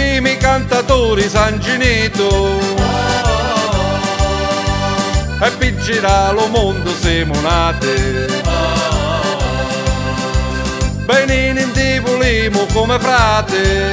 siamo cantatori San Ginito e per girare lo mondo siamo nati. Benini in ti volimo come frate,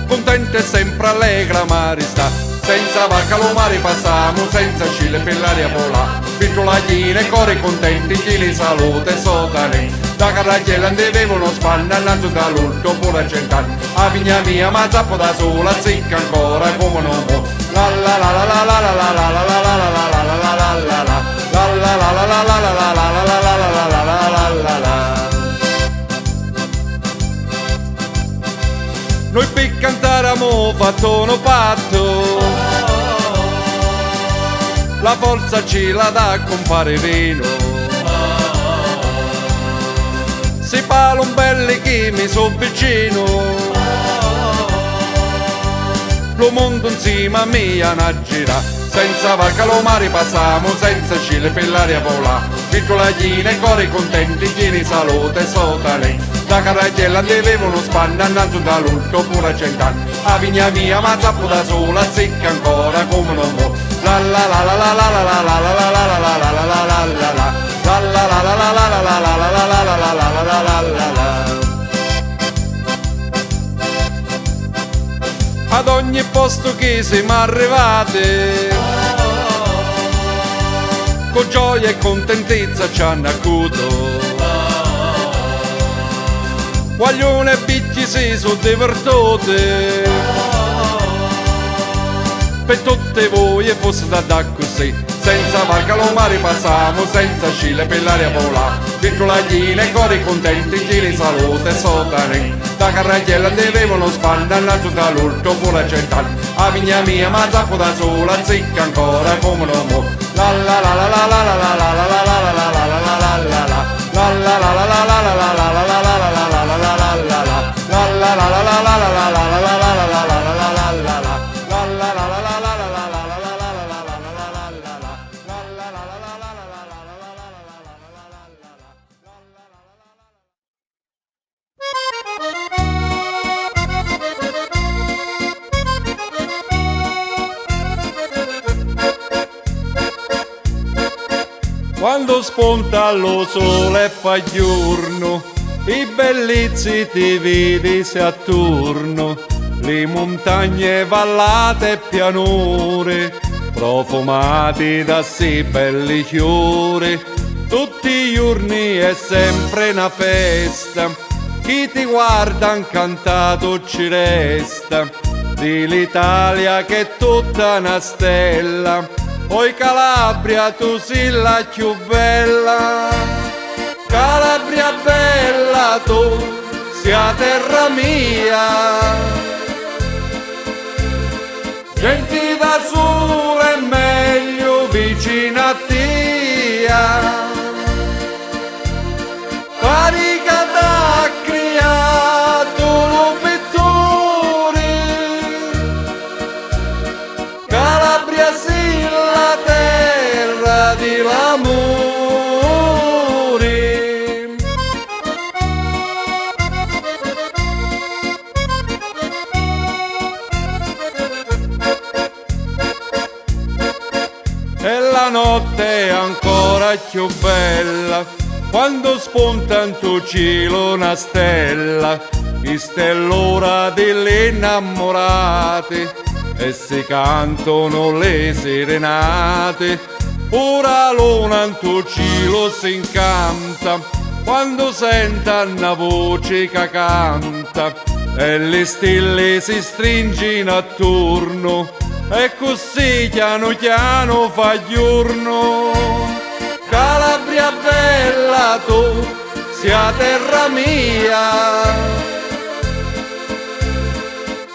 contenti e sempre allegra mare sta. Senza vacca lo mare passiamo, senza cile per l'aria vola. Pittolaglini e cori contenti, chi li salute sotane. Da carragliella andevano spanna, nato dall'ultimo pure cent'anni. A vigna mia ma zappo da sola, zicca ancora come non può. La la la la la la la la la la la la la la la la la la la. La la la la la la la la la la la la la la la la. Noi per cantare abbiamo fatto un patto, la forza ce la dà compare Rino. Si parla un belli che mi so vicino, lo mondo insieme a me a girare. Senza vacca lo mare passiamo, senza cile per l'aria vola. Piccolaglini e cori contenti, pieni salute sotane. Da carragliella andevano spanna, nato dall'ultimo pure cent'anni. A vigna mia ma zappo da sola, zicca ancora come non può. La la la la la la la la la la la la la la la la la la la. La la la la la la la la la la la la la la la la la la. Ad ogni posto che siamo arrivati, con gioia e contentezza ci hanno accuto. Guaglione e picchi si sono divertiti, per tutte voi e fosse da così. Senza vacca lo mare passiamo, senza cile per l'aria vola. Piccolaglini e cori contenti, chi li salute sotane. Da carragliella andevano spanna, nato dall'ultimo pure cent'anni. A vigna mia ma zappo da sola, zicca ancora come non può. La la la la la la la la la la la la la la la la la la la. La la la la la la la la la la la la la la la la la la la la. La la la la la la la la la la la la la la la la la la la. La la la la la la la la la la la la la la la la la la la. La la la la la la la la la la la la la Quando spunta lo sole e fa giorno, i bellizzi ti vedi se attorno, le montagne, vallate e pianure, profumati da sì belli fiori. Tutti i giorni è sempre una festa, chi ti guarda incantato ci resta, di l'Italia che è tutta una stella. Poi Calabria tu sei la più bella, Calabria bella tu sia terra mia. Genti da sole è meglio vicino a te, parica da creato lo pittore, Calabria sì la terra di l'amore. E la notte è ancora più bella quando spunta in tuo cielo una stella, questa è l'ora delle innamorate e si cantano le serenate. Ora l'una in tuo cielo si incanta quando senta una voce che canta e le stelle si stringono attorno e così piano piano fa giorno. Calabria bella tu sia terra mia,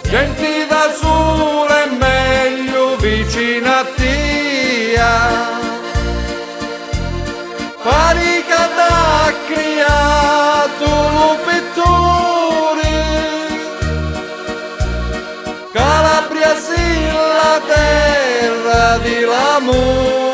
genti da sole è meglio vicino a te, parica da creato lo pittore, Calabria sì la terra di l'amore.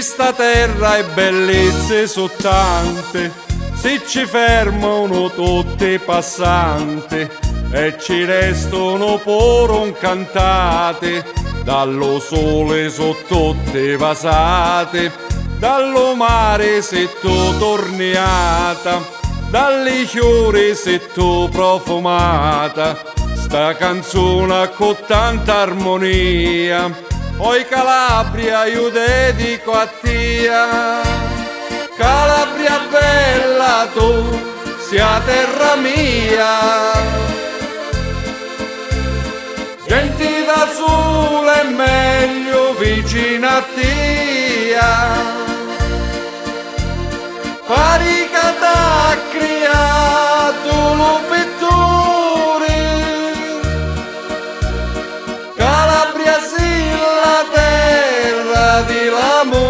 Di sta terra e bellezze so tante, se ci fermano tutti i passanti e ci restano pure un cantate, dallo sole so tutte vasate, dallo mare se tu torniata, dalle fiori se tu profumata, sta canzone con tanta armonia. Oi Calabria io dedico a tia, Calabria bella tu, sia terra mia. Genti da sole è meglio vicina a tia, pari che t'ha creato lo pittore, Calabria sì la terra di l'amore,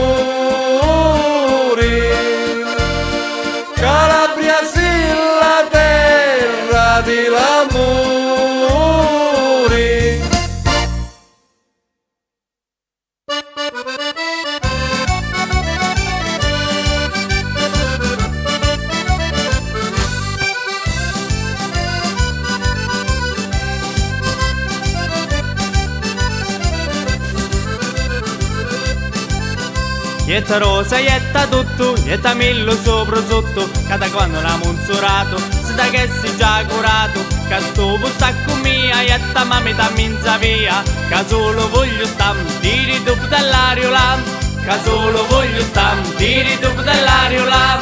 Calabria sì la terra di l'amore. Ietta rosa, ietta tutto, ietta millo sopra sotto, cada quando l'ha monzorato, si da che si già curato, che sto stacco mia, ietta mamma da minza via, che solo voglio tiri dopo dall'ario là, che solo voglio tiri dopo dall'ario là.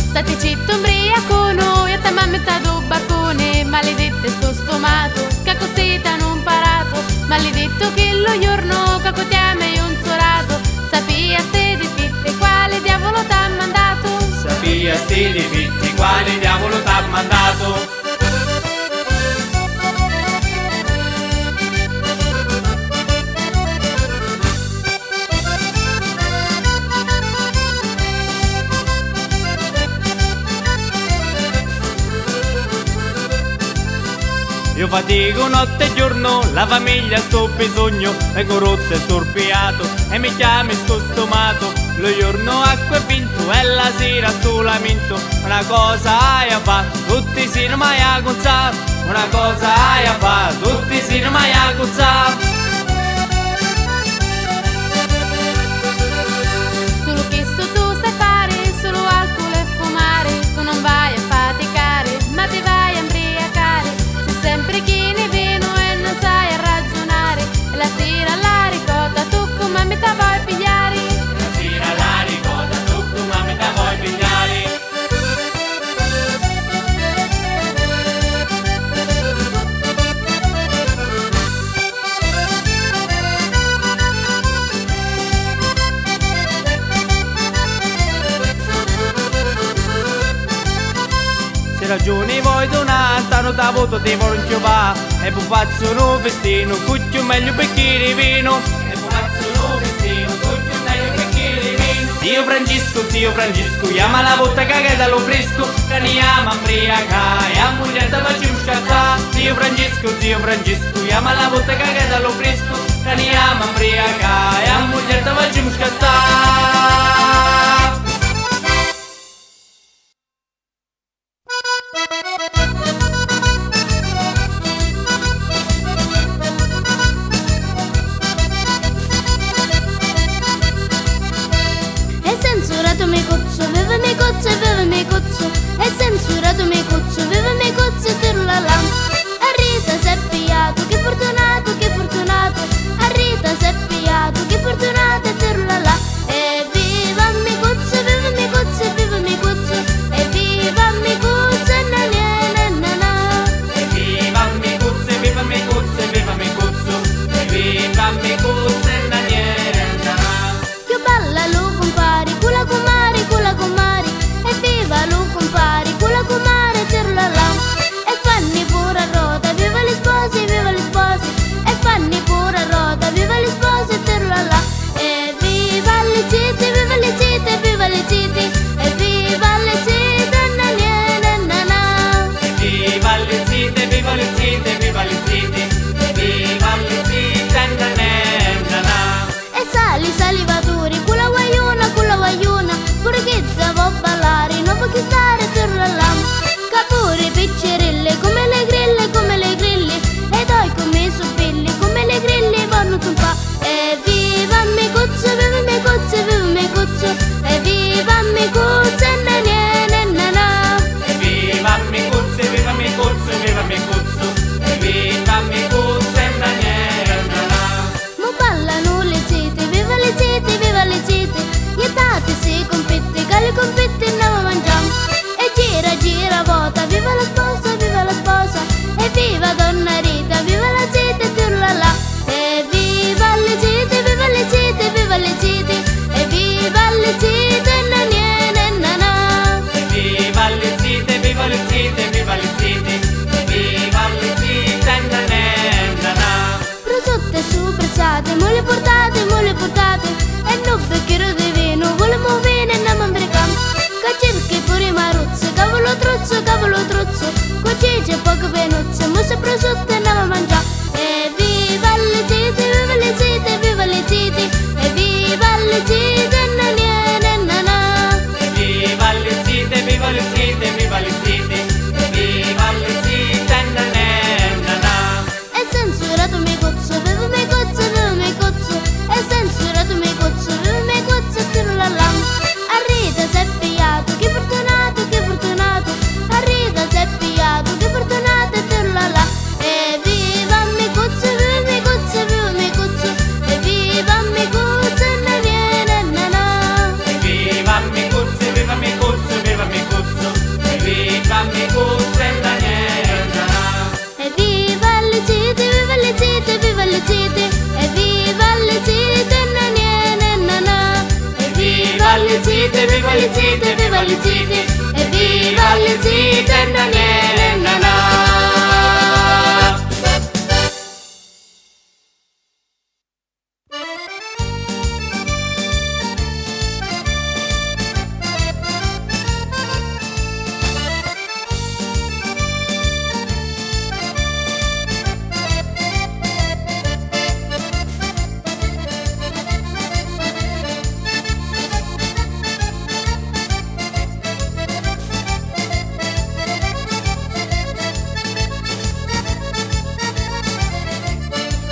State zitto ubriacono, ietta mamma da barcone, maledette sto stomato, che cosita non parato, maledetto che lo giorno che cotiame un sorato, sapia ste difetti quale diavolo t'ha mandato, Sapia sti difetti quale diavolo t'ha mandato. Io fatico notte e giorno, la famiglia sto bisogno, vengo rotto e storpiato e mi chiami sto stomato. Lo giorno acqua e vinto e la sera sto lamento. Una cosa hai a fa, tutti si mai a cozzà. Una cosa hai a fa, tutti si mai a cozzà. solo che sto tu sai fare, solo alcol e fumare, tu non vai a faticare, ma ti vai a imbriacare, sei sempre chi ne veno e non sai a ragionare, e la sera alla ricotta tu come me te vuoi pigliare. La sera la ricotta tu come me te vuoi pigliare. Se ragioni vuoi donare, tanto da voto ti voglio va. E poi faccio un festino, cucchio meglio bicchiere di vino. E poi faccio un festino, cucchio meglio bicchiere di vino. Zio Francesco, chiama la botta che dallo fresco, che ne ama imbriaca e a moglie da faccio scattà. Zio Francesco, chiama la botta che dallo fresco, che ne ama imbriaca e a moglie da faccio scattà. E censurato mi cozzo, viva mi cozzo e viva mi cozzo. E censurato mi cozzo, viva mi cozzo e tirulala. A Rita si è pigliato, che fortunato, che fortunato. A Rita si è pigliato, che fortunato e tirulala. E viva mi cozzo, viva mi cozzo e viva mi cozzo. E viva mi cozzo e na na na na. E viva mi cozzo, e viva mi cozzo, e viva mi cozzo, e viva mi cozzo e na niente. Più balla lo compari, cula comari, e viva lo compari, cula comare le zite, viva le zite, e viva le zite, Daniele e Nanà.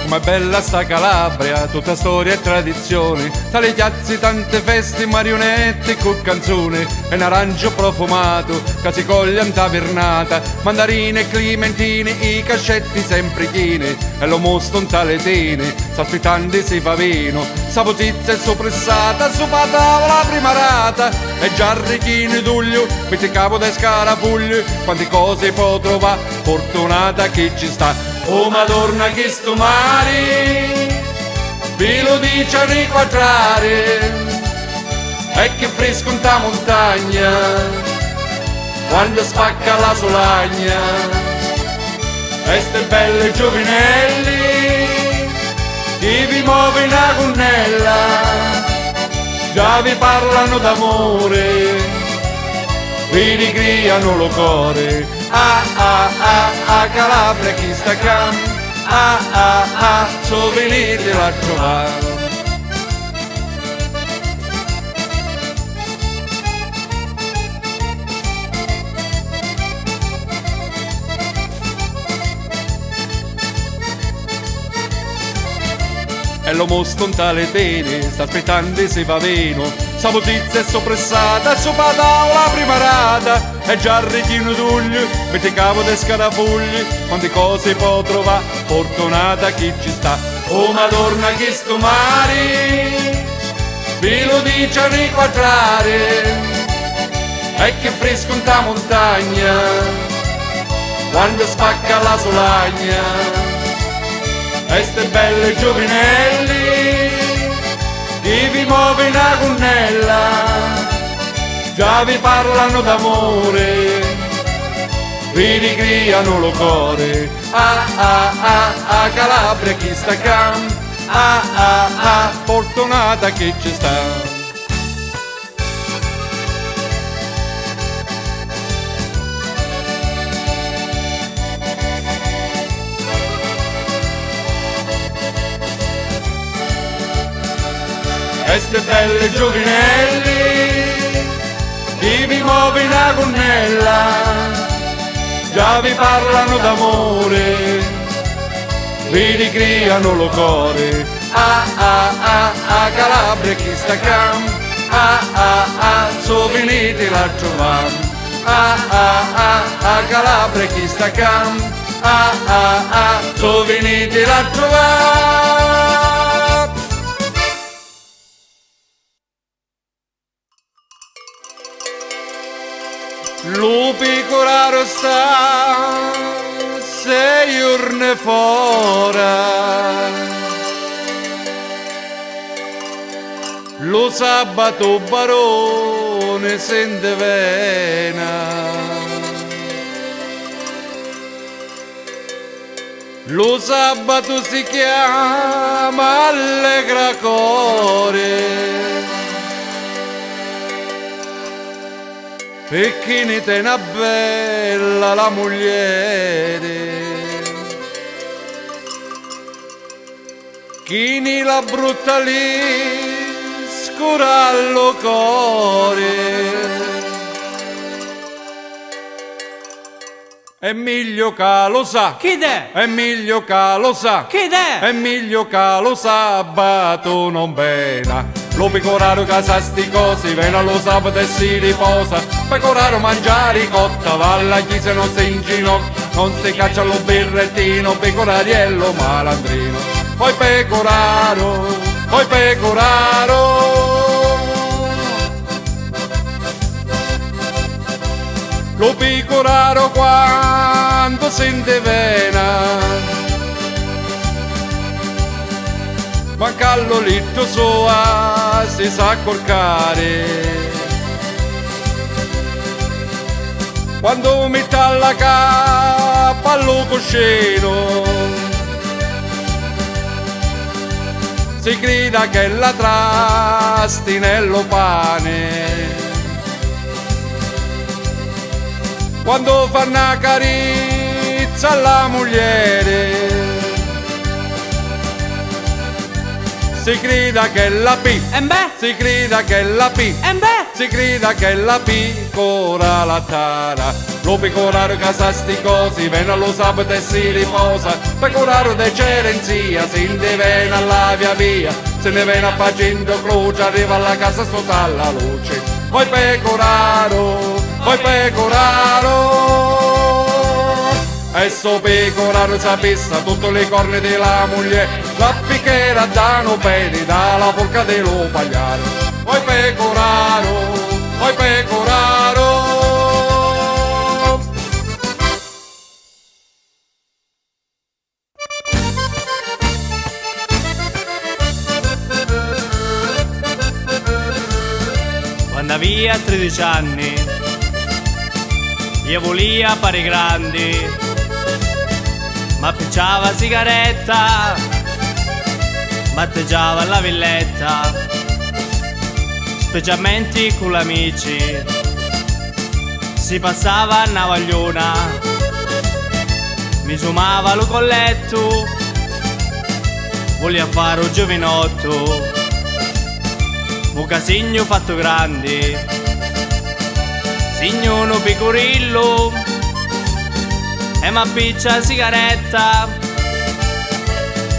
Com'è bella sta Calabria, tutta storia e tradizione, tale chiazzi, tante feste, marionette con canzoni, e un arancio profumato che si coglie in tavernata, mandarine e clementine, i cascetti sempre pieni, e lo mostro in tale tene, s'aspettando si fa vino, sa posizia e soppressata, sopra tavola prima rata, e già arricchino d'uglio, mette capo da scarapuglio, quante cose può trovare, fortunata che ci sta. Oh Madonna che sto mare, vi lo dice a riquadrare, e che fresco in ta montagna, quando spacca la solagna, e ste belle giovinelli, chi vi muove una gonnella, già vi parlano d'amore, vi ricriano lo core. Calabria chi sta cam, so venite a trovare. E lo mostro in tale tene, sta aspettando se va veno, sa posizia è soppressata, e sopra tavola prima rata, e già il rechino d'uglio, mette capo de scarafugli, quante cose può trovare, fortunata chi ci sta. Oh Madonna che sto mare, vi lo dice a riquadrare, e che fresco in ta montagna, quando spacca la solagna, e ste belle giovinelli, chi vi muove una gonnella, già vi parlano d'amore, vi ricriano lo core. Calabria chi sta cam, fortunata che ci sta. E ste belle giovinelli, chi vi muove una gonnella, già vi parlano d'amore, vi ricriano lo core. Calabria chi sta cam, so venite la trovare. Calabria chi sta cam, so venite la trovare. Lupi coraro sta 6 giorni fora, lo sabato barone sente vena, lo sabato si chiama Allegra Core, e chi ne te una bella la mogliere, chi ne la brutta lì scura allo core, è meglio che lo sa, Chi è? è meglio che lo sa, Chi è? è meglio che lo sabato non bena. Lo pecoraro che sa sti cose, viene allo sabato e si riposa. Pecoraro mangiare cotta, va alla chiesa e non si inginocchia, non si caccia lo birrettino, pecorariello malandrino. Poi pecoraro, poi pecoraro, lo pecoraro quando sente vena, ma callo litto sua si sa corcare, quando mette alla capa al cuscino, si grida che la trasti nello pane, quando fa una carizza alla moglie, si grida che la si grida che la si grida che la piccola la tara. Lo pecoraro che sa sti cosi, viene allo sabato e si riposa, pecoraro de cerenzia, si indivena alla via, se ne viene facendo croce, arriva alla casa sotto alla luce. Oi pecoraro, e sto pecoraro sapessa tutte le corna della moglie, la picchera danno bene dalla porca dello pagliaro. Oi pecoraro, quando via a 13 anni io volia pare grandi, ma piacciava sigaretta, matteggiava la villetta, specialmente con gli amici, si passava a Navagliona, mi sumava lo colletto, volia fare un giovinotto, un casigno fatto grande, signono pecorillo, e ma piccia sigaretta,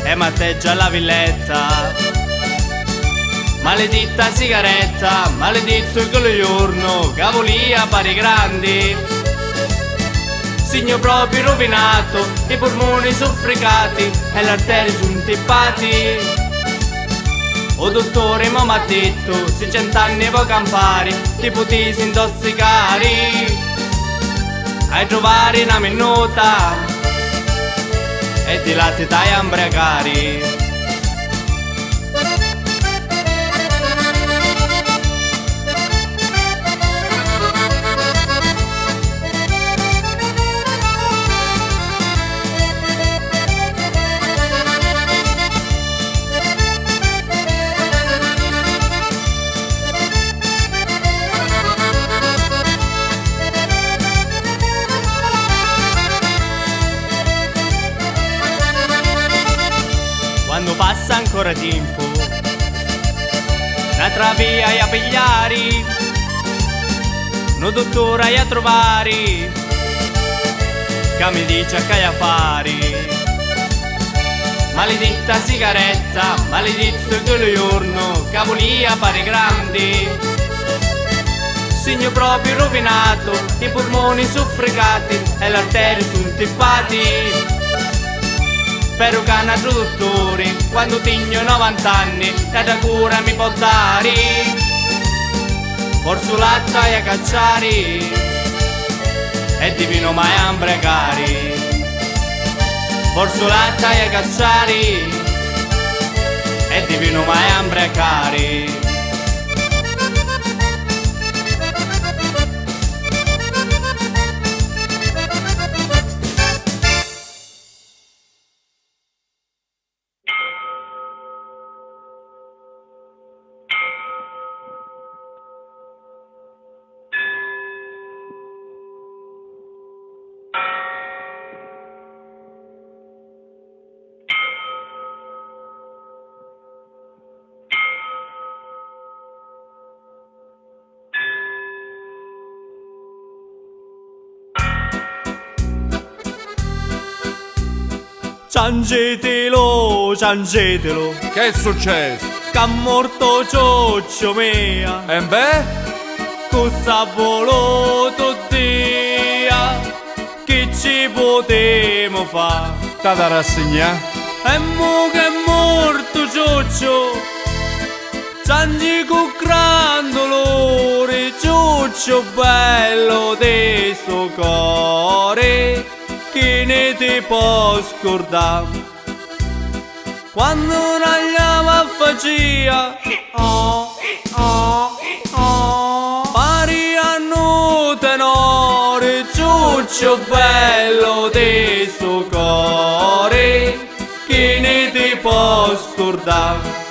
e matteggia la villetta. Maledetta sigaretta, maledetto quel giorno, cavolia pari grandi, signo proprio rovinato, i polmoni soffricati e le arterie sono tippati. O dottore m'ha detto, se 100 anni può campare, ti potessi intossicare, hai trovare una minuta e di là ti dai a imbriacare. Quando passa ancora tempo, un'altra via a pigliare, no dottore a trovare, che mi dice che a fare. Maledetta sigaretta, maledetto quel giorno, cavolia pare grande, segno proprio rovinato, i polmoni soffricati e le arterie sono tippati. Spero che un altro dottore, quando tengo 90 anni, da cura mi può dare. Forse latte a cacciare e divino mai a imbrecare. Forse latte a cacciare e divino mai a imbrecare. Ciangetelo, che è successo? che è morto cioccio mia, E beh? cosa ha voluto Dio, che ci potremo fare? T'ha rassegnato? E mo che è morto cioccio, Sangi con gran dolore, cioccio bello di sto cuore, che ne ti può scordare. Quando non andiamo a faccia, pari a tenore, ciuccio bello di sto cuore, che ne ti può scordare.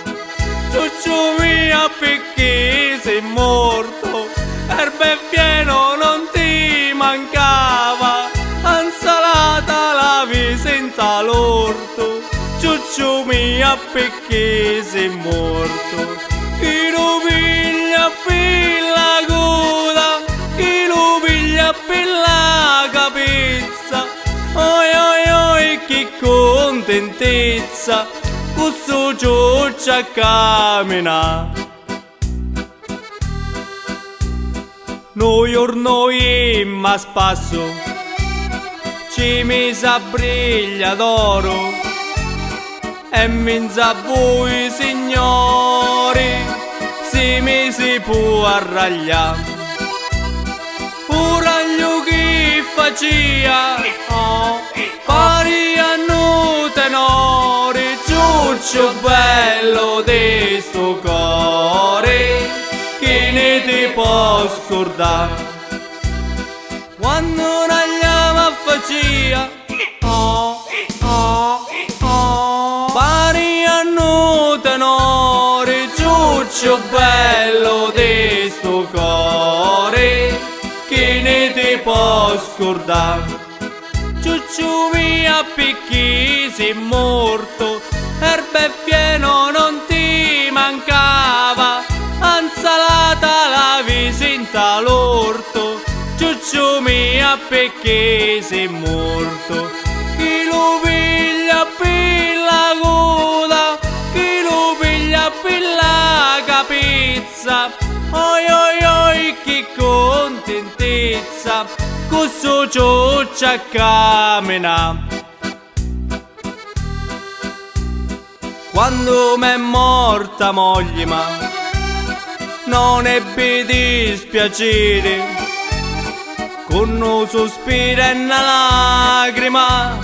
Ciuccio mio perché sei morto, erba e fieno non ti mancava, insalata lavi senza l'orto. Ciuccio mio perché sei morto, chi lo piglia per la coda, chi lo piglia per la capezza. Oi oi oi che contentezza, questo ciuccio a cammina. Noi giorno ma spasso ci misa briglia d'oro e minza voi signori si mi si può arragliare. Uraglio che faccia pari a nu tenore, ciuccio bello di sto cuore, che ne ti può scordare. Quando ragliava faccia pari a nu tenore, ciuccio bello di sto cuore, che ne ti può scordare. Ciuccio mia perché sei morto, erba e fieno non ti mancava, insalata lavi senza l'orto. Ciuccio mia perché sei morto, chi lo piglia per la coda, chi lo piglia per la capezza. Oi oi oi che contentezza, questo ciuccio a cammina. Quando m'è morta moglie ma non ebbe dispiacere, con un sospiro e una lacrima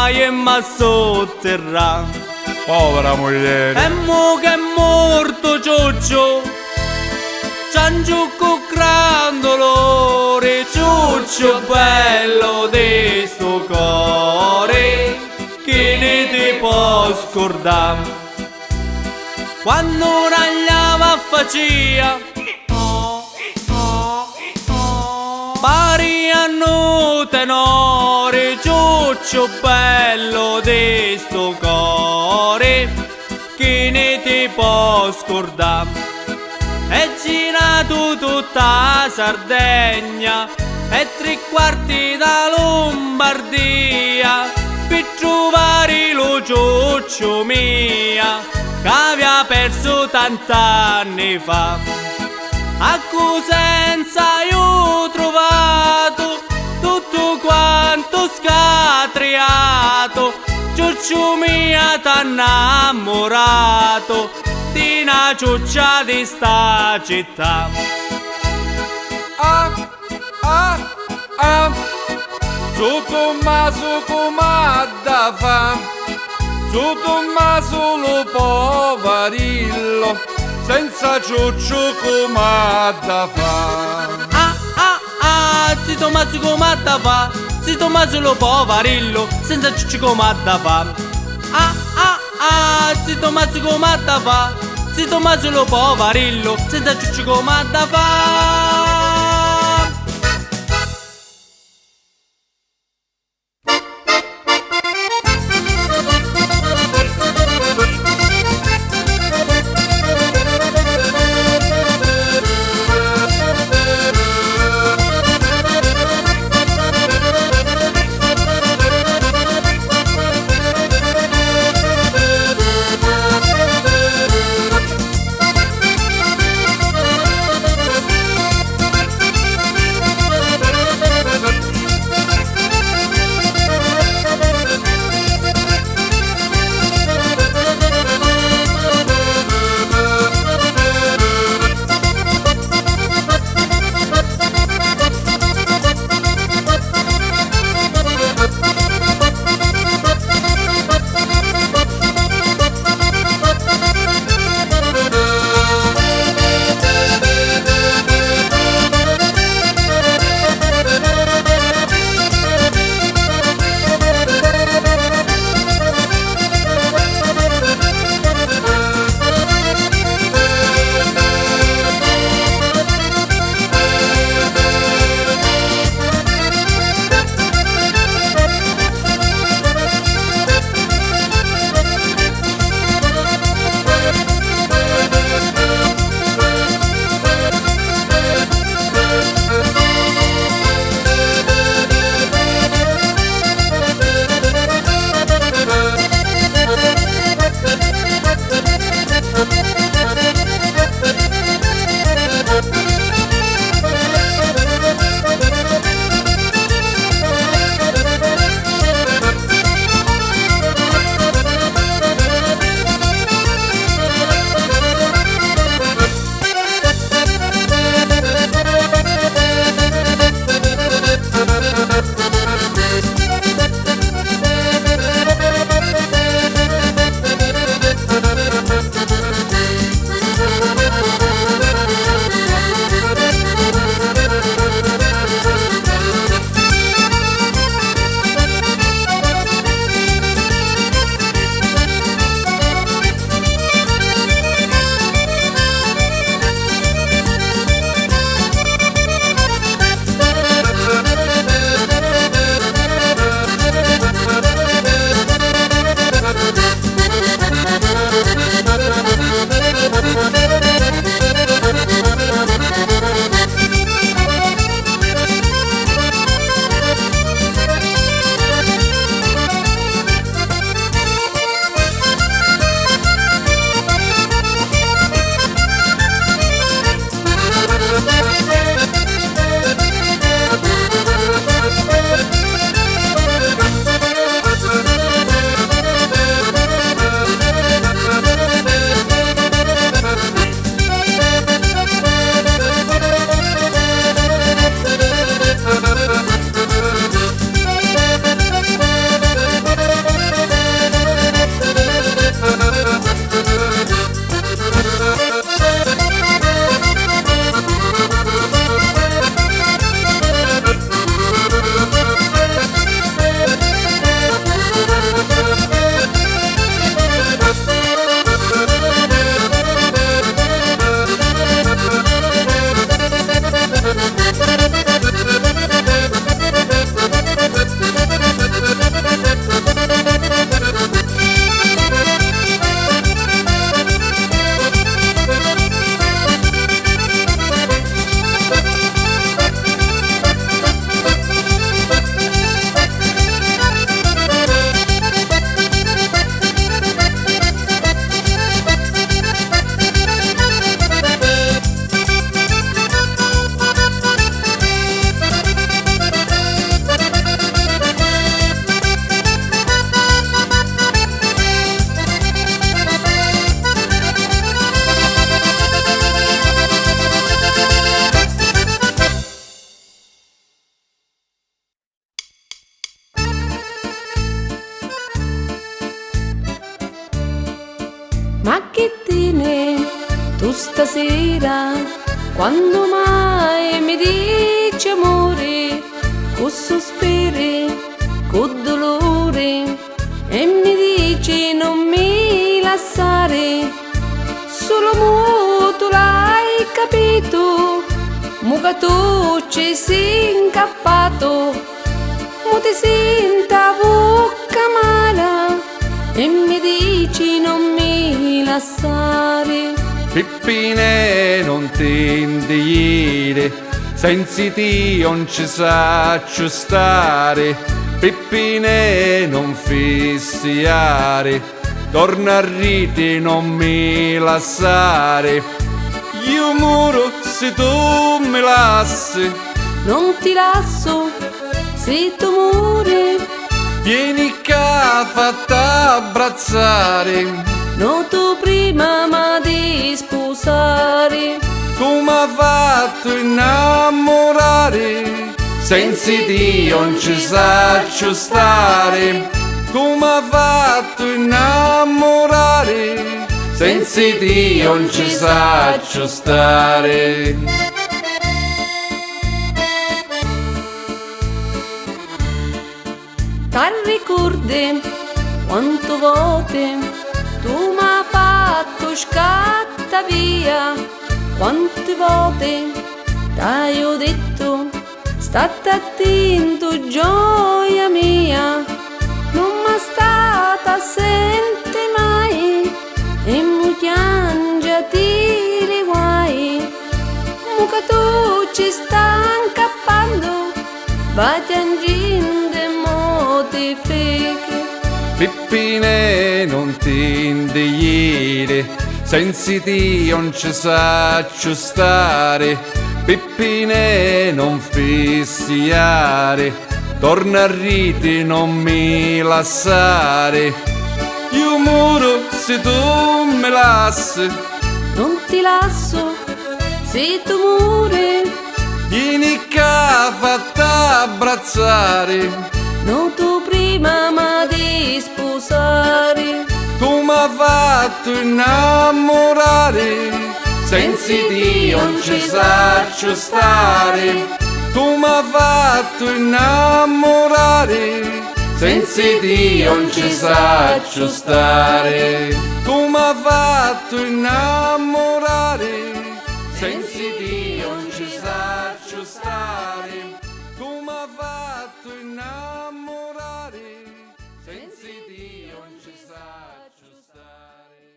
e m'ha sotterrà. Povera moglie. E mo che è morto ciuccio, ciancio con gran dolore, ciuccio bello di sto cuore, che ne ti può scordare. Quando ragliava faccia pari a nu tenore, ciuccio bello di sto cuore, che ne ti può scordare. È girato tutta Sardegna e 3/4 da Lombardia per trovare lo ciuccio mia che aveva perso tant'anni fa. A Cosenza io ho trovato tutto quanto scatriato, ciuccio mia t'ha innamorato di una ciuccia di sta città. Ah, ah, ah, su Tommaso com'ha da fa, su Tommaso lo poverillo, senza ciuccio com'ha da fa. Zio Tommaso com'ha da fa, zio Tommaso lo poverillo, senza ciuccio com'ha da fa. Zio Tommaso com'ha da fa, zio Tommaso lo poverillo, senza ciuccio com'ha da fa. tu stasera, quando mai mi dici amore, con sospiri, con dolore, e mi dici non mi lasciare, solo mo tu l'hai capito, mo che tu ci sei incappato, mo ti senta bocca mala, e mi dici non mi lasciare. Pippine non ti indigire, senza ti non ci saccio stare. Pippine non fissiare, torna a riti non mi lasciare. Io muro se tu mi lassi, non ti lascio se tu muori, vieni qua fatta abbracciare, no tu prima ma di sposare, tu m'ha fatto innamorare, senza Dio non ci saccio stare, tu m'ha fatto innamorare, senza Dio non ci saccio stare. Ti ricordi quanto volte tu m'ha fatto scatta via, quante volte t'hai detto state attento gioia mia, non m'è stata assente mai, e mu piangia ti riguai, mu che tu ci sta incappando, vai piangendo e mo ti freghi. Pippine non ti indigire, senza Dio non ci saccio stare. Pippine non fissiare, torna a riti non mi lasciare. Io muro se tu mi lassi, non ti lascio se tu muori, vieni qua fatta abbracciare, no tu prima ma di sposare, tu m'ha fatto innamorare, senza Dio non ci saccio stare, tu m'ha fatto innamorare, senza Dio non ci saccio stare, tu m'ha fatto innamorare, senza Dio non ci saccio stare, tu m'ha fatto innamorare, senza Dio non ci saccio stare.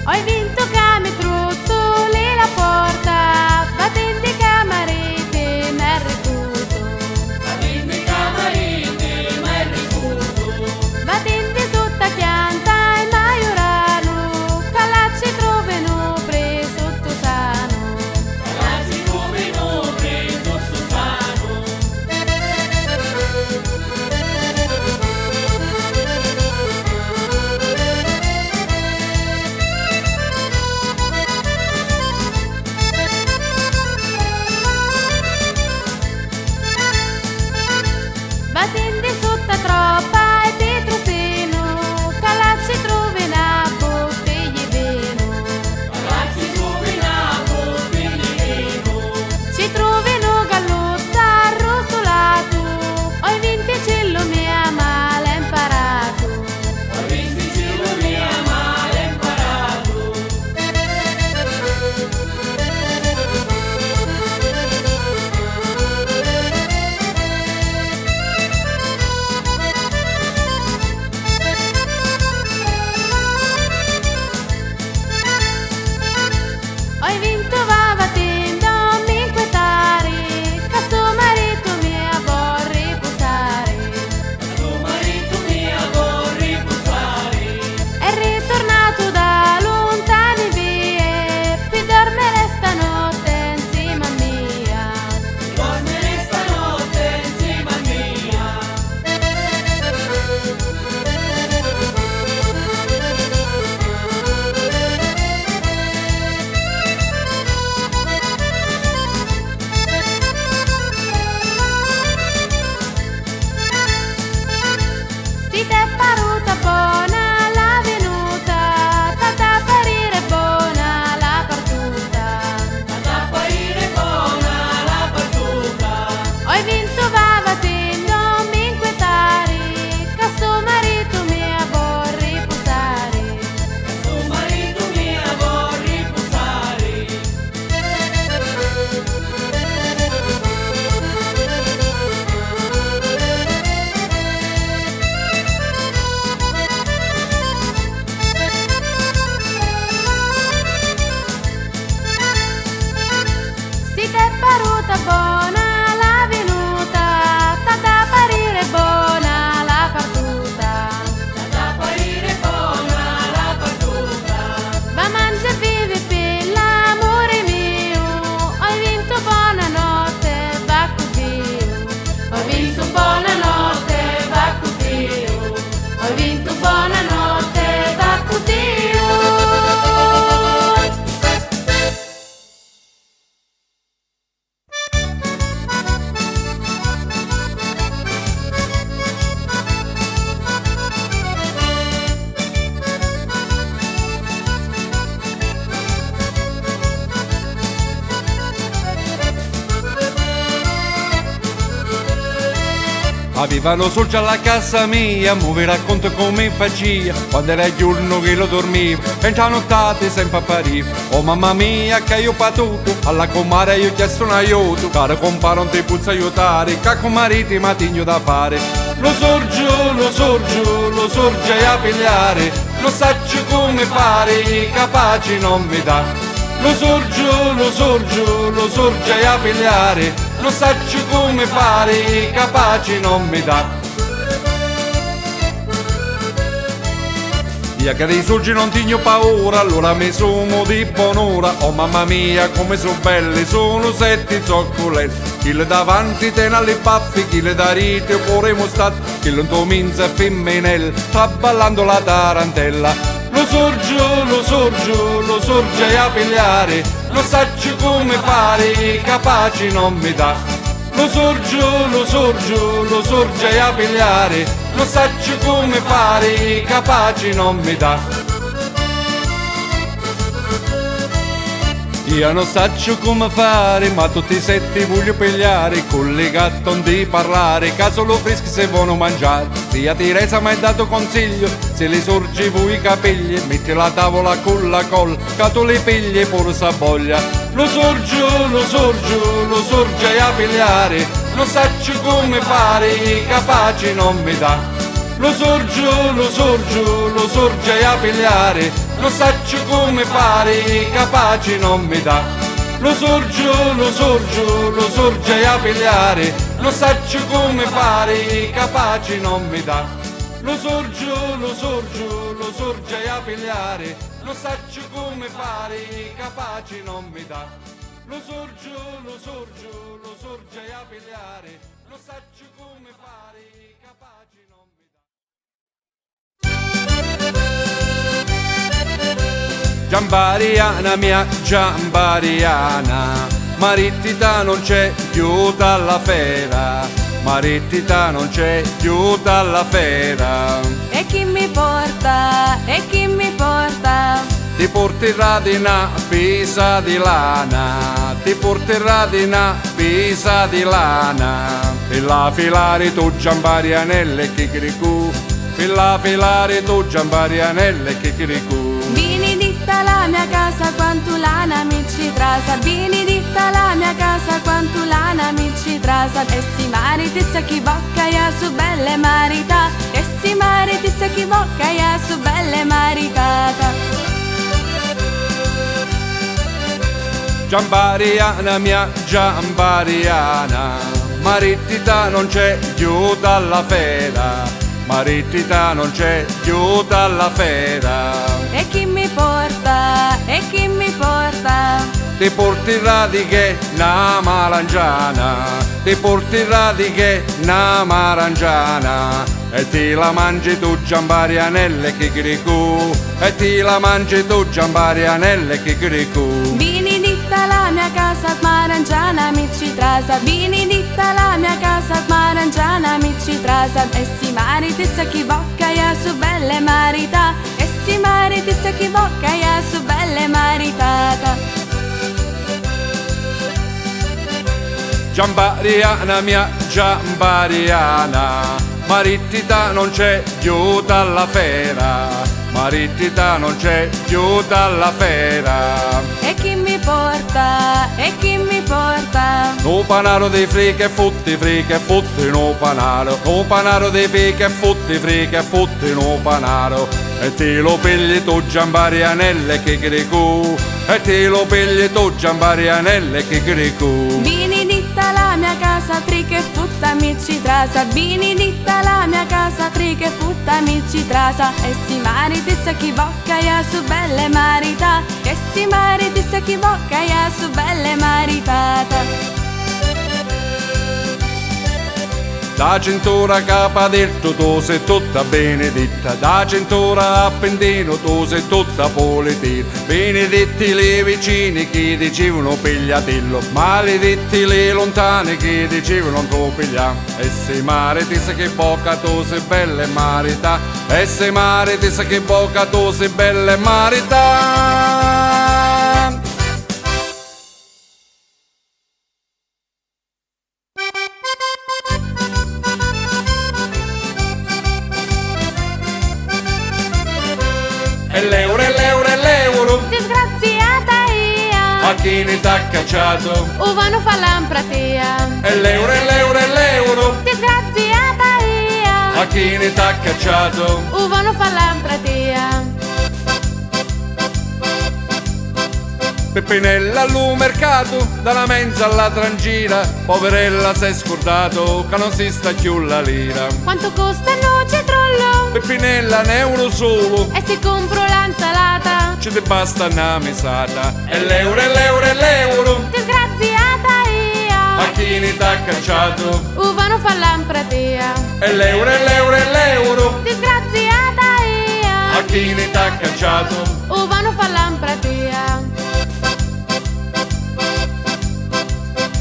Hai vinto che mi trotto lì la porta, battendo camarete, m'è ricuto. Battendo camarete, m'è ricuto. Battendo tutta pianta e maiorano, calacci trove vita è paruta buona, la venuta, tata parire buona, la partuta. Tata parire buona, la partuta. Va mangia e vive per l'amore mio, ho vinto buonanotte, va con Dio. Ho vinto buonanotte, va con Dio. Ho vinto buonanotte, va con Dio. Avevano sorge alla casa mia, mo vi racconto come faccia. Quando era il giorno che lo dormivo, e già nottati sempre apparivo. Oh mamma mia che io patuto, alla comare io chiesto un aiuto. Caro compare non ti puzza aiutare, che con mariti matigno da fare. Lo sorge a pigliare, lo saccio come fare, capaci non mi dà. Lo sorge a pigliare, lo saccio come fare, capaci non mi dà. Io che dei sorgi non tigno paura, allora mi sono di buon'ora. Oh mamma mia come sono belli, sono 7 zoccoletti. Chi le davanti tena alle baffi, chi le da rete pure mostato, chi le intominza femminelle, traballando la tarantella. Lo sorge a pigliare, lo saccio come fare, capaci non mi dà. Lo sorge a pigliare, lo saccio come fare, capaci non mi dà. Io non saccio come fare, ma tutti i 7 voglio pigliare, con le gatto non di parlare, che solo freschi se vogliono mangiare. Zia Teresa mi ha dato consiglio, se le sorgi voi i capelli, metti la tavola con la colla, che tu le pigli pure sa voglia. Lo sorge a pigliare, lo saccio come fare, capaci non mi dà. Lo sorge a pigliare, lo saccio come fare, capaci non mi dà. Lo sorge a pigliare, lo saccio come fare, capaci non mi dà. Lo sorge a pigliare, lo saccio come fare, capaci non mi dà. Lo sorge a pigliare, lo saccio come fare, capaci non mi dà. Giambariana mia, Giambariana, marittita non c'è più dalla fera, marittita non c'è più dalla fera. E chi mi porta, e chi mi porta? Ti porterà di una pisa di lana, ti porterà di una pisa di lana. Per la filare tu Giambarianelle chicchiricù, per la filare tu Giambarianelle chicchiricù. Vieni ditta la mia casa quanto lana mi ci trasa, vieni ditta la mia casa quanto lana mi ci trasa. E si mariti sa chi bocca ya su belle marita, e si mariti sa chi bocca ya su belle maritata. Giambariana mia, Giambariana, marittita non c'è più dalla fera, marittita non c'è più dalla fera. E chi mi porta, e chi mi porta? Ti porterà di che una marangiana, ti porterà di che una marangiana. E ti la mangi tu Giambarianelle chicchiricù, e ti la mangi tu Giambarianelle chicchiricù. Vieni ditta la mia casa marangiana mi ci trasa, vieni ditta la mia casa marangiana mi ci trasa. E si mariti sa chi bocca ya su belle marita, e si mariti sa chi bocca ya su belle maritata. Giambariana mia, Giambariana, marittita non c'è più dalla fera, marittita non c'è più dalla fera. E chi mi porta, e chi mi porta? Non no panaro dei friche e fotti no panaro dei friche e fotti no panaro, e te lo pigli tu Giambarianelle che grecu, e te lo pigli tu Giambarianelle che grecu. Vieni ditta la mia casa, friche e futta mi ci trasa. Vieni ditta la mia casa, friche e futta mi ci trasa. E si maritissa chi bocca ya su belle marita, e si maritissa chi bocca ya su belle maritata. Da cintura capa detto tu sei tutta benedetta, da cintura a pendino tu sei tutta politina. Benedetti le vicini che dicevano pigliatello, maledetti le lontane che dicevano non tu piglia. E se mare ti sa che bocca tu sei bella e marita, e se mare ti sa che bocca tu sei bella e marita. E l'euro, disgraziata io, a chi ne t'ha cacciato? o vanno fa l'ampratea. E l'euro, Disgraziata io, a chi ne t'ha cacciato? o vanno fa l'ampratea. Peppinella al mercato, dalla mensa alla trangira, poverella s'è scordato che non si sta più la lira. Quanto costa il nocetrollo? Peppinella ne euro solo, E se compro l'insalata? ci te basta una mesata. E l'euro, Disgraziata io, a chi ne t'ha cacciato? o vanno fa l'ampratea. E l'euro, Disgraziata io, a chi ne t'ha cacciato? o vanno fa l'ampratea.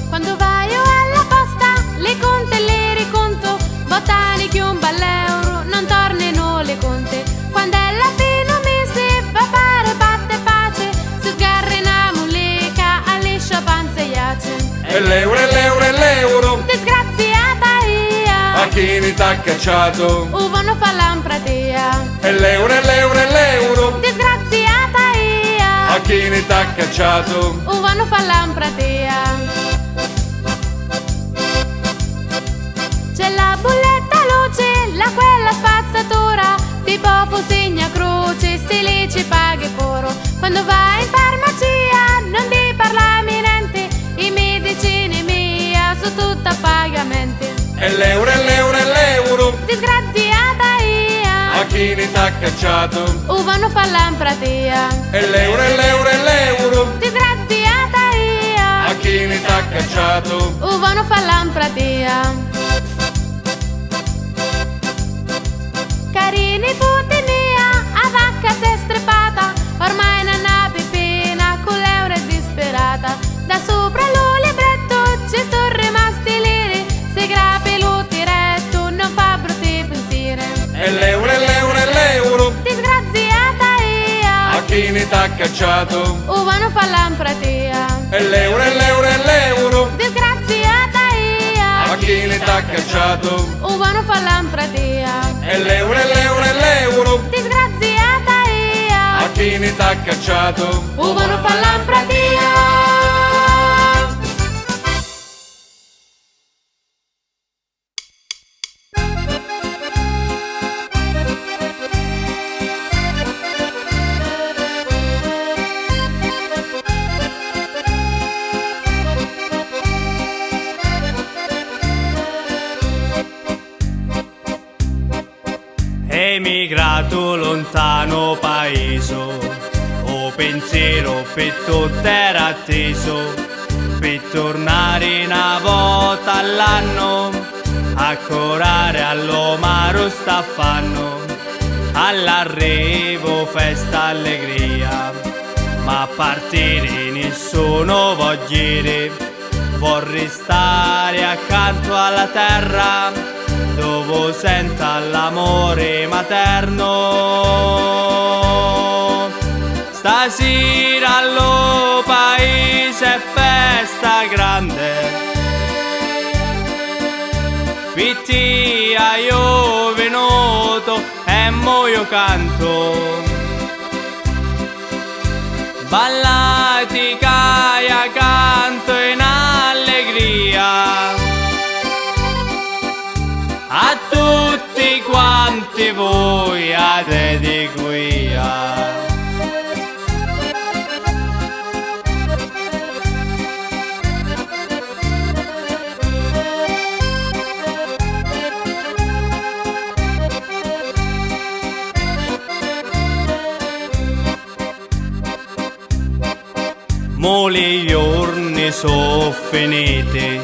Quando vai io alla posta, le conto e le riconto, botaniche un bell'euro, non tornano le conte. Quando è la fine mese, va pare batte pace, si sgarra una muleca, alle sciapanze iace. E l'euro, Disgraziata io, a chi ne t'ha cacciato? o vanno fa l'ampratea. E l'euro, Disgraziata a io, chi ne t'ha cacciato? o vanno fa l'ampratea. C'è la bolletta luce, la quella spazzatura, tipo segna croce, se le ci paghi poro. Quando vai in farmacia non ti parlami niente, i medicini mia su tutto a pagamento. E l'euro, Disgraziata io, a chi ne t'ha cacciato? o vanno fa l'ampratea. E l'euro, Disgraziata a io, chi ne t'ha cacciato? o vanno fa l'ampratea. Carini putinea, a vacca si è streppata, ormai non ha più pena, con l'euro è disperata. Da sopra lo libretto ci sono rimasti liri, se grape lo diretto non fa brutti pensieri. E l'euro, Disgraziata io, a chi ne t'ha cacciato? o vanno fa l'ampratea. E l'euro, Disgraziata a io, chi ne t'ha cacciato? o vanno fa l'ampratea. E l'euro, Disgraziata a io, chi ne t'ha cacciato? o vanno fa l'ampratea. Emigrato lontano paese, o pensiero per tutto era atteso, per tornare una volta all'anno, a curare all'omaro staffanno, all'arrivo festa allegria, ma a partire nessuno vogliere, vorrei stare accanto alla terra, dove senta l'amore materno. Stasera allo paese è festa grande, pittia io venuto e mo io canto, ballati caia canto in allegria, Tia. Mo' gli giorni sono finiti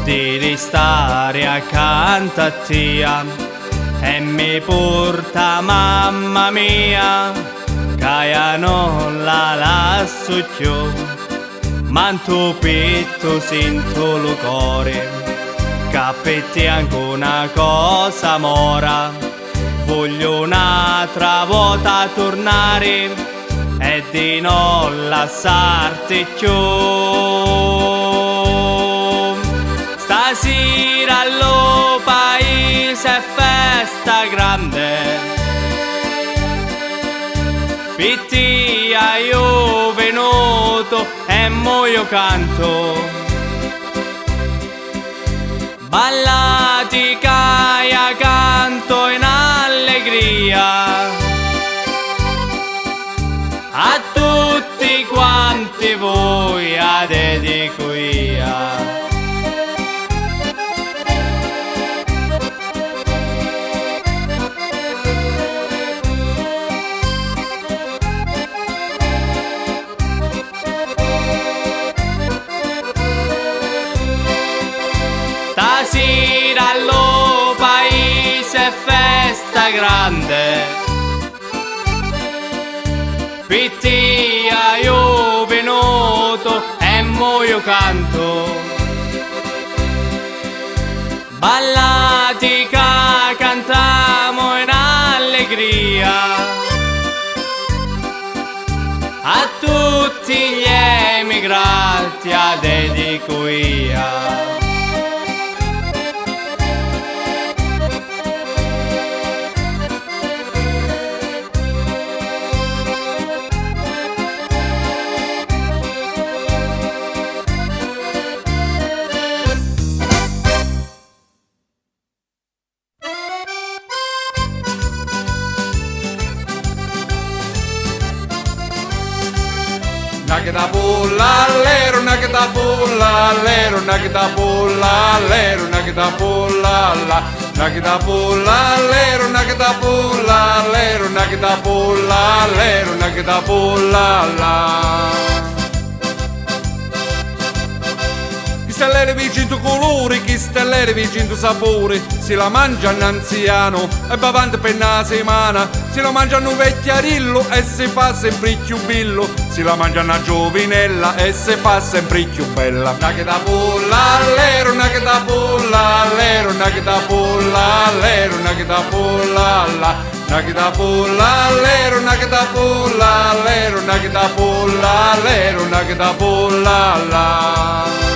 di restare accanto a te e mi porta mamma mia che io non la lascio più, ma in tuo petto sento il cuore che per te anche una cosa mora. Voglio un'altra volta tornare e di non lasciarti più. Stasera allo paese è festa grande, pittia io venuto e mo io canto, ballati caia canto in allegria a tutti quanti voi a dedico io. Stasera allo paese è festa grande, pittia io venuto e mo io canto, ballati che cantiamo in allegria a tutti gli emigrati a dedico io. Nagda pulla allero, nagda pulla allero, nagda pulla allero, nagda pulla alla, nagda pulla allero, nagda pulla allero, nagda pulla allero, nagda pulla alla. Chi stellere vicinto colori, chi stellere vicinto sapore, si la mangia un anziano e va avanti per una settimana, si la mangia un vecchiarillo e si fa sempre più billo, si la mangia una giovinella e si fa sempre più bella. Nagda pulla allero, nagda pulla allero, nagda pulla allero, nagda pulla alla, nagda pulla allero, nagda pulla allero, nagda pulla allero, nagda pulla alla.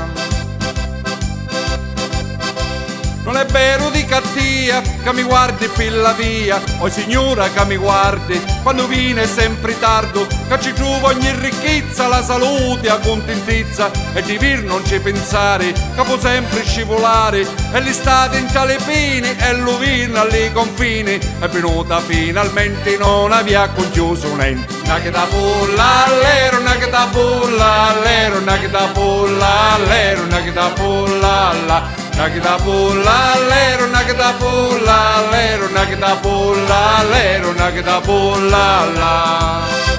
Non è vero di cattia che mi guardi pilla via, o signora che mi guardi quando viene sempre tardo, che ci trova ogni ricchezza, la salute a contentezza, e di vir non ci pensare, che può sempre scivolare, e l'estate in tale pene, e l'uvina alle confini, è venuta finalmente non aveva conchiuso niente. Nagda pulla allero, nagda pulla allero, nagda pulla allero, nagda pulla alla, nagda pulla allero, nagda pulla allero, nagda pulla allero, nagda pulla alla.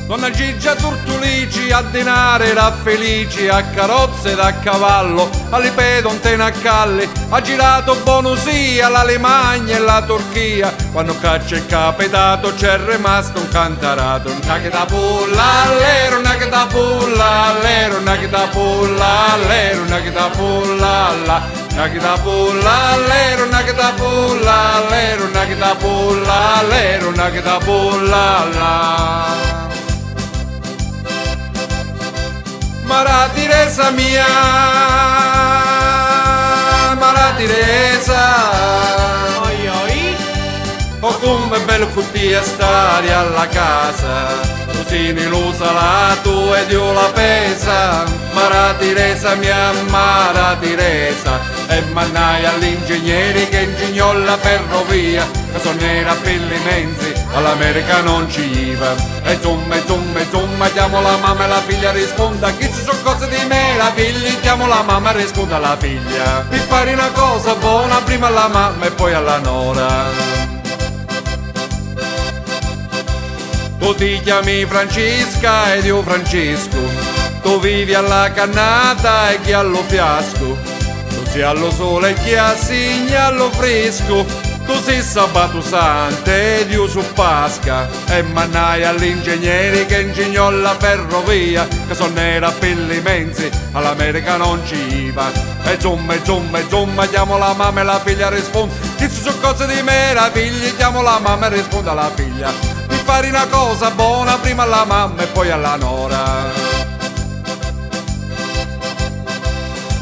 Donna Gigia Turtulici a denare era felici, a carrozze da cavallo, alle pedonte a calle, ha girato Bonusia, l'Alemagna e la Turchia, quando caccia è capitato c'è rimasto un cantarato. Nagda pulla allero, nagda pulla allero, nagda pulla allero, nagda pulla alla, nagda pulla allero, nagda pulla allero, nagda pulla allero, nagda pulla alla. Mara Teresa mia, Mara Teresa, Oi oi, oh come è bello qui stare alla casa, così lo salato ed io la pesa. Mara Teresa mia, Mara Teresa, E mannai all'ingegneri che ingegnò la ferrovia, che sono nera per i mezzi, all'America non ci iva. E zumma, chiamo la mamma e la figlia risponda, chi ci sono cose di meraviglia, chiamo la mamma e risponda alla figlia. Per fare una cosa buona, prima alla mamma e poi alla nora. Tu ti chiami Francesca ed io Francesco, tu vivi alla cannata e chi allo fiasco, tu sei allo sole e chi assigna allo fresco, tu sei sabato santo ed io su Pasca. E mannai all'ingegneri che ingegnò la ferrovia, che sono nera per i mezzi, all'America non ci iva. E zumma, chiamo la mamma e la figlia risponde, che ci sono cose di meraviglia, chiamo la mamma e risponde alla figlia. Fare una cosa buona prima alla mamma e poi alla nora.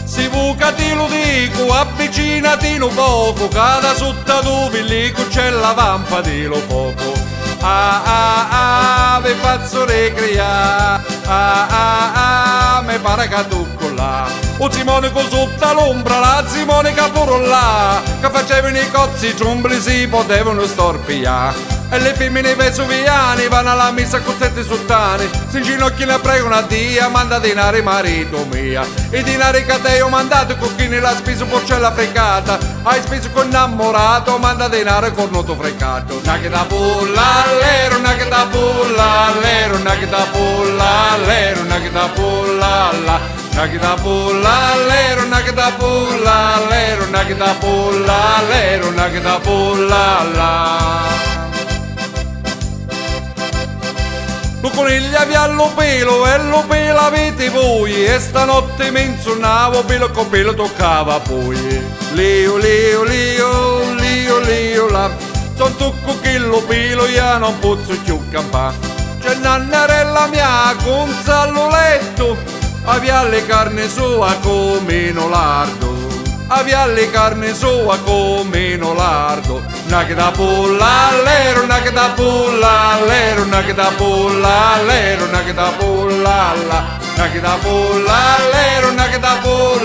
Si vuca ti lo dico, avvicinati un poco, cada sotto tu villico c'è la vampa di lo fuoco. Vi faccio recreare, mi pare che tu là. O Simonico sotto l'ombra, la Simonica pure là, che facevano i cozzi ciumbli si potevano storpiare. E le femmine vesuviane vanno alla messa con sette sottane, si inginocchiano e pregano a Dio, manda denari marito mia. I denari che te ho mandato con chi ne l'ha speso porcella frecata, hai speso con innamorato, manda denaro con noto frecato. Una che da pulla all'ero, una che da pulla all'ero, una che da pulla all'ero, una che da pulla all'ero. Una che da pulla all'ero, una che da pulla all'ero, una che da pulla all'ero, una che da pulla all'ero. Lo coniglio aveva lo pelo e lo pelo avete voi, e stanotte mi insonnavo, pelo con pelo toccava poi. Leo, la, son tocco che lo pelo io non posso più campare. C'è nannarella mia con salloletto, aveva le carne sua come nolardo, aveva le carne sua come nolardo. Una che da pulla all'ero, una che da pulla all'ero, una che da pulla all'ero, una che da pulla all'ero, una che da pulla all'ero, una che da pulla